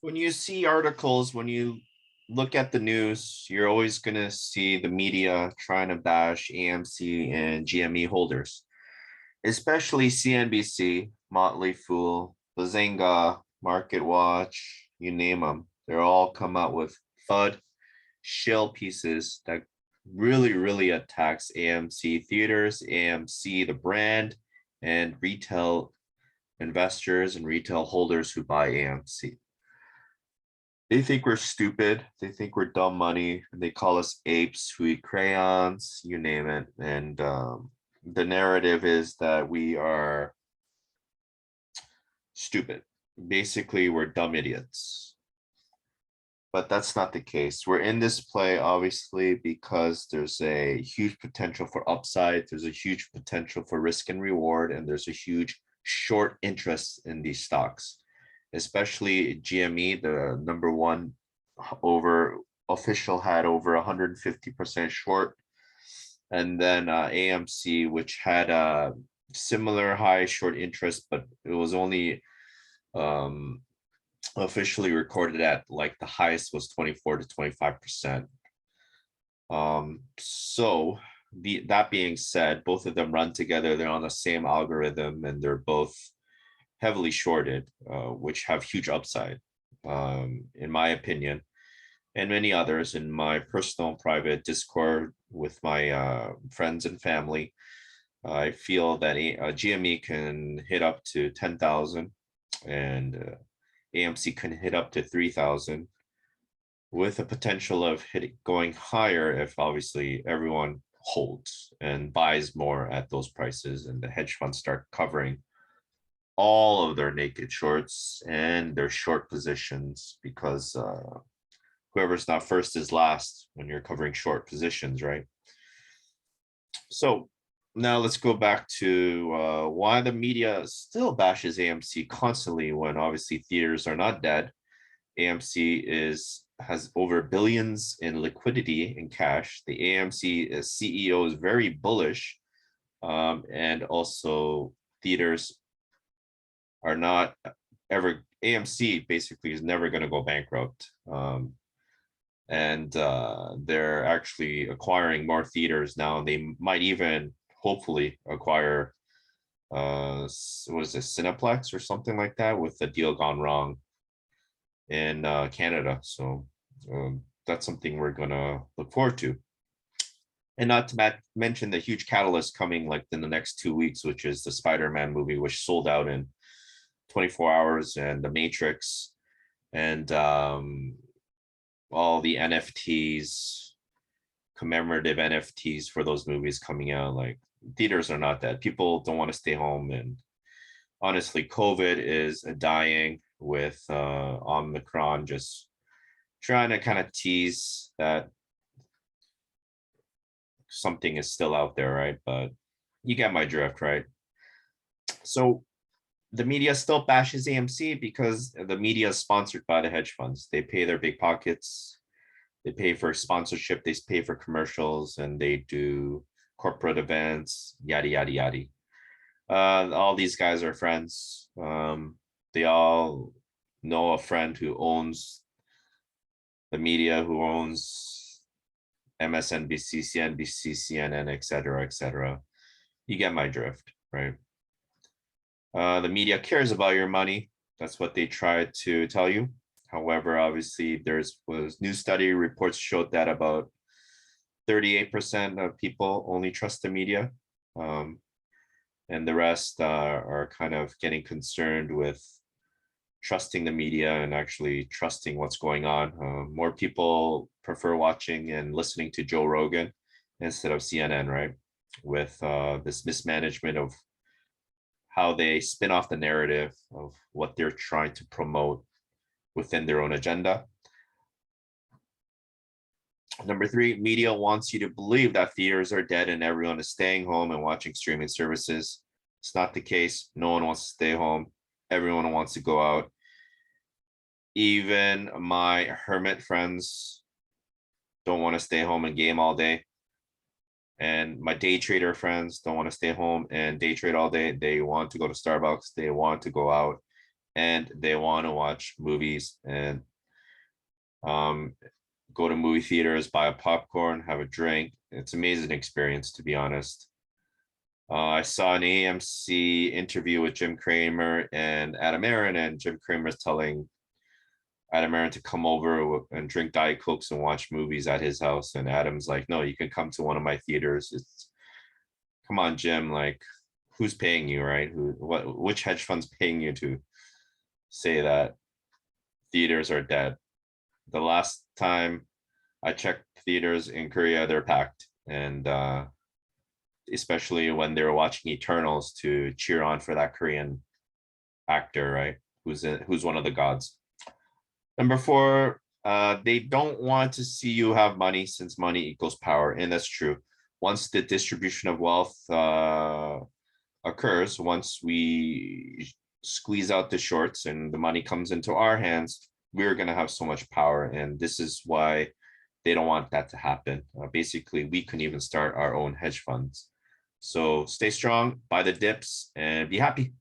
When you see articles, when you look at the news, you're always going to see the media trying to bash AMC and GME holders, especially CNBC, Motley Fool, Bazinga, Market Watch, you name them. They're all come out with FUD shill pieces that really attacks AMC theaters, AMC, the brand, and retail investors and retail holders who buy AMC. They think we're stupid. They think we're dumb money. They call us apes who eat crayons, you name it. And the narrative is that we are stupid. Basically, we're dumb idiots. But that's not the case. We're in this play, obviously, because there's a huge potential for upside. There's a huge potential for risk and reward. And there's a huge short interest in these stocks, especially GME, the number one over official had over 150% short. And then AMC, which had a similar high short interest, but it was only um, officially recorded at like the highest was 24 to 25%. So that being said, both of them run together. They're on the same algorithm and they're both heavily shorted, which have huge upside, in my opinion, and many others in my personal private Discord with my friends and family. I feel that GME can hit up to 10,000 and AMC can hit up to 3,000 with a potential of going higher if obviously everyone holds and buys more at those prices and the hedge funds start covering all of their naked shorts and their short positions because whoever's not first is last when you're covering short positions, right? So now let's go back to why the media still bashes AMC constantly when obviously theaters are not dead. AMC has over billions in liquidity in cash. The AMC CEO is very bullish, and also theaters are not ever. AMC basically is never going to go bankrupt, and they're actually acquiring more theaters now. They might even hopefully acquire was it Cineplex or something like that with the deal gone wrong in Canada. So that's something we're gonna look forward to. And not to mention the huge catalyst coming like in the next 2 weeks, which is the Spider-Man movie, which sold out in 24 hours, and the Matrix, and all the NFTs, commemorative NFTs for those movies coming out. Like theaters are not dead. People don't want to stay home, and honestly, COVID is dying with Omicron just trying to kind of tease that something is still out there, right? But you get my drift, right? So the media still bashes AMC because the media is sponsored by the hedge funds. They pay their big pockets, they pay for sponsorship, they pay for commercials, and they do corporate events, yada yada yada. All these guys are friends. They all know a friend who owns the media, who owns MSNBC, CNBC, CNN, et cetera, et cetera. You get my drift, right? The media cares about your money. That's what they try to tell you. However, obviously, there's was new study reports showed that about 38% of people only trust the media, and the rest are kind of getting concerned with trusting the media and actually trusting what's going on. More people prefer watching and listening to Joe Rogan instead of CNN, right? With this mismanagement of how they spin off the narrative of what they're trying to promote within their own agenda. Number three, media wants you to believe that theaters are dead and everyone is staying home and watching streaming services. It's not the case. No one wants to stay home. Everyone wants to go out. Even my hermit friends don't want to stay home and game all day. And my day trader friends don't want to stay home and day trade all day. They want to go to Starbucks. They want to go out. and they want to watch movies and um, go to movie theaters, buy a popcorn, have a drink. It's an amazing experience, to be honest. I saw an AMC interview with Jim Cramer and Adam Aaron, and Jim Cramer's telling Adam Aaron to come over and drink Diet Cokes and watch movies at his house. And Adam's like, no, you can come to one of my theaters. It's come on, Jim. Like, who's paying you, right? Which hedge fund's paying you to say that theaters are dead? The last time I checked theaters in Korea, they're packed. And especially when they were watching Eternals to cheer on for that Korean actor, right? Who's one of the gods. Number four, they don't want to see you have money since money equals power, and that's true. Once the distribution of wealth occurs, once we squeeze out the shorts and the money comes into our hands, we're going to have so much power, and this is why they don't want that to happen. Basically, we can even start our own hedge funds. So stay strong, buy the dips, and be happy.